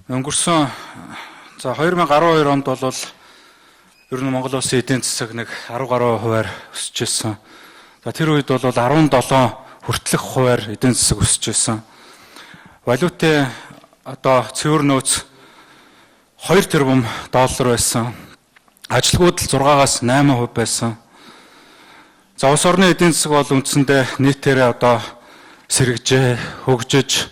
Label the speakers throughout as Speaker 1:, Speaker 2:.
Speaker 1: Өнгөрсөн 2012 онд бол ер нь Монгол улсын эдийн засаг нэг 10 гаруй хувиар өсөж ирсэн. Тэр үед бол 17 хүртэлх хувиар эдийн засаг өсөж ирсэн. Валютын цэвэр нөөц 2 тэрбум доллар байсан. Ажилгүйд л 6-аас 8% байсан. Улс орны эдийн засаг бол үндсэндээ нийтээрээ сэргэжээ, хөгжиж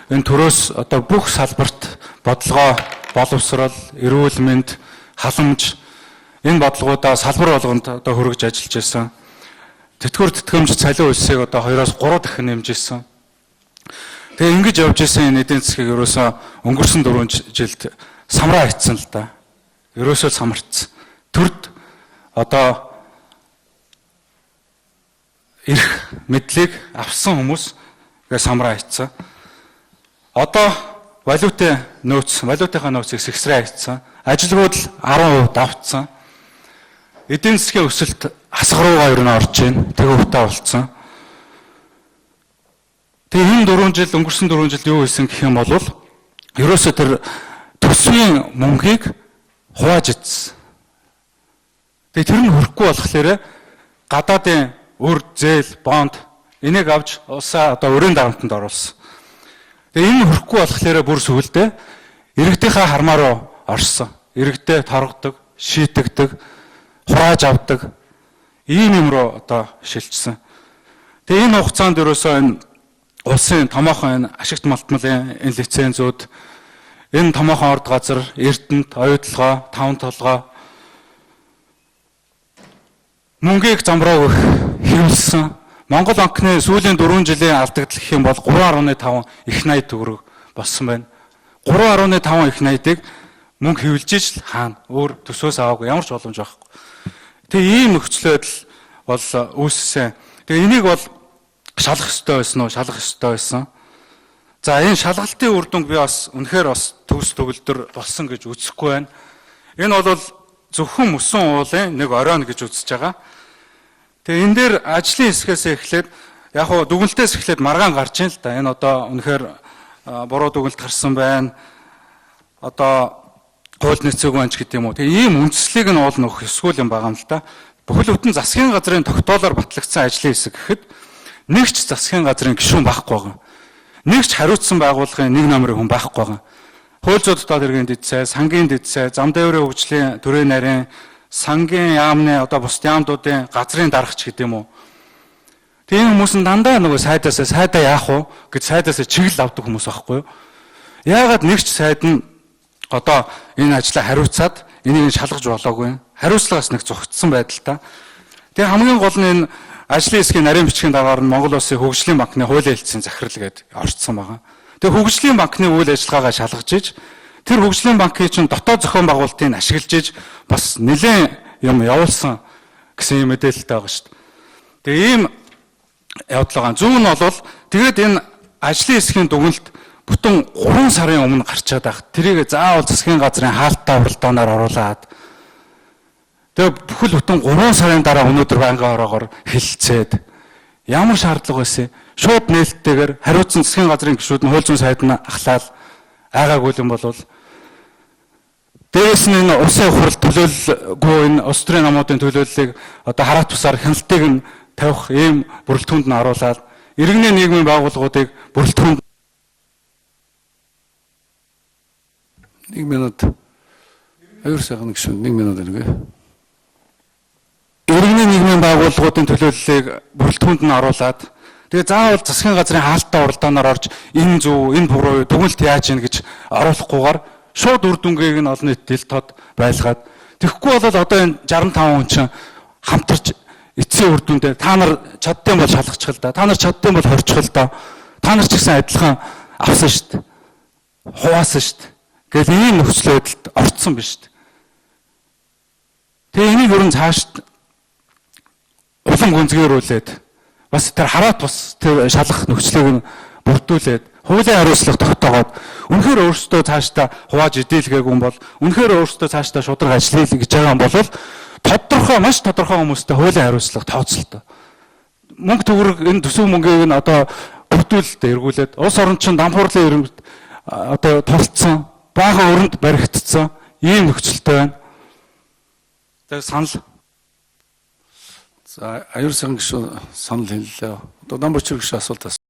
Speaker 1: энэ төрөөс бүх салбарт бодлогоо, боловсрол, эрүүл мэнд, халамж энэ бодлогоудаа салбар болгонд хөргөж ажиллаж байсан. Тэтгэвэр тэтгэмж цалин үлсийг 2-оос 3 дахин нэмжсэн. Тэгээ ингэж явж исэн энэ эдийн засгийг ерөөсөө өнгөрсөн 4 жилд самраа хийцэн л да. Ерөөсөө самарцсан. Төрд эрх мэдлийг авсан хүмүүс самраа хийцэн. Валютынхаа нөөцийг сэгсрээ хийцэн. Ажилгүйд л 10% давтсан. Эдийн засгийн өсөлт хасгаруугаа ер нь орж ийн. Тэгвэвтэй болцсон. Тэгээ энэ өнгөрсөн 4 жилд юу хийсэн гэх юм бол ерөөсөө тэр төсвийн мөнгийг хувааж идсэн. Тэгээ тэр нь хөрөхгүй болохоор гадаадын өр, зээл, бонд энийг авч улсаа өрийн дарамтанд оруулсан. Тэгээ энэ хөрөхгүй болохоор бүр сүгэлдээ иргэдийнхаа хармаа руу орсон. Иргэдээ торгодог, шийтгдэг, хурааж авдаг ийм юм руу шилжсэн. Тэгээ энэ хугацаанд ерөөсөө энэ улсын томоохон ашигт малтмалын энэ лицензүүд, энэ томоохон орд газар, эрдэнэт, оюутлогоо, таван толгой мөнгийг замбраа өгөх хэвлсэн. Монгол банкны сүүлийн 4 жилийн алдагдал гэх юм бол 3.5 их найд төгрөг болсон байна. 3.5 их найдыг мөнгө хэвлж иж хаана өөр төсөөс аваагүй ямар ч боломж байхгүй. Тэгээ ийм нөхцөл байдал бол үүссэн. Тэгээ энийг бол шалах ёстой байсан уу? Шалах ёстой байсан. За энэ шалгалтын үр дүнг би бас үнэхээр төгс төгөлдөр болсон гэж үзэхгүй байна. Энэ бол зөвхөн мөсөн уулын нэг оройн гэж үзэж байгаа. Тэгээ энэ дээр ажлын хэсгээс эхлээд яг хуу дүгнэлтээс эхлээд маргаан гарч ийн л да. Энэ үнэхээр буруу дүгнэлт гарсан байна. Хууль нэцээгүй анч гэдэг юм уу. Тэгээ ийм үндслийг нь уул нөх ёсгүй юм байгаа юм л да. Бүхэл бүтэн засгийн газрын тогтоолоор батлагдсан ажлын хэсэг гэхэд нэг ч засгийн газрын гишүүн байхгүй байгаа. Нэг ч хариуцсан байгууллагын нэг номерын хүн байхгүй байгаа. Хууль зүйн дотоод хэргийн дэдсээ, сангийн дэдсээ, зам дээврийн хөгжлийн төрийн нарийн, сангийн яамны бус яамдуудын газрын дарагч гэдэг юм уу. Тийм хүмүүс нь дандаа нөгөө сайдаа яах вэ гэж сайдаас чиглэл авдаг хүмүүс байхгүй юу? Яагаад нэг ч сайд нь энэ ажлаа хариуцаад энийг шалгаж болоогүй. Хариуцлагаас нэг зогтсон байдалтай. Тэгээ хамгийн гол нь энэ ажлын хэсгийн нарийн бичгийн дагаар нь Монгол Улсын хөгжлийн банкны хуулийн хэлтсийн захирал гээд орцсон байгаа. Тэгээ хөгжлийн банкны үйл ажиллагаагаа шалгаж иж тэр хөгжлийн банкын чинь дотоод зохион байгуулалтыг ашиглаж иж бас нэлээд юм явуулсан гэсэн мэдээлэлтэй байгаа шүү дээ. Тэгээ ийм явдал байгаа. Зүүн нь бол тэгээд энэ ажлын хэсгийн дүгнэлт бүтэн 3 сарын өмнө гарчаад байх. Тэрийг заавал засгийн газрын хаалттай уралдаанаар оруулаад тэгээ бүхэл бүтэн 3 сарын дараа өнөөдөр байнгын ороогоор хэлэлцээд ямар шаардлага байсан? Шууд нээлттэйгээр хариуцсан засгийн газрын гишүүд нь хууль зүйн сайд нь ахлаад айгаагүй юм болвол дээрээс нь энэ улсын хурал төлөөлөлгүй энэ улс төрийн намуудын төлөөллийг хараат тусаар хяналтыг нь тавих ийм бүрэлдэхүүнд нь оруулаад иргэний нийгмийн байгууллагуудыг бүрэлдэхүүнд 1 минут аюур сайхан гишүүн 1 минут нэг иргэний нийгмийн байгууллагуудын төлөөллийг бүрэлдэхүүнд нь оруулаад тэгээ заавал засгийн газрын хаалттай уралдаанаар орж энэ зөв, энэ буруу, дүгнэлт яаж ийн гэж оруулахгүйгээр шууд үр дүнгийг нь олон нийтэд тод байлгаад тэгэхгүй бол энэ 65 хүн чинь хамтарч эцсийн үр дүндээ та нар чаддсан бол шалгачих л да. Та нар чаддсан бол хорчих л да. Та нар ч гэсэн адилхан авсан шүү дээ. Хуваасан шүү дээ. Гэтэл ийм нөхцөл байдалд орцсон биш шүү дээ. Тэгээ энийг ер нь цааш улам гүнзгийрүүлээд бас тэр хараат бас тэр шалгах нөхцөлийг нь бүрдүүлээд хуулийн хариуцлага тогтоогоод үнэхээр өөрсдөө цаашдаа хувааж идэлгээгүй юм бол үнэхээр өөрсдөө цаашдаа шударга ажиллая гэж байгаа юм бол маш тодорхой хүмүүстэй хуулийн хариуцлага тооцолтой. Мөнгө төгрөг энэ төсөв мөнгийг нь бүрдүүлэлтэд эргүүлээд улс орон чинь дампуурлын тулцсан баахан өрөнд баригдсан ийм нөхцөлтэй байна. За санал.
Speaker 2: За аюул сайхан гишүүн санал хэллээ. Одоо Намбочир гишүүн асуулт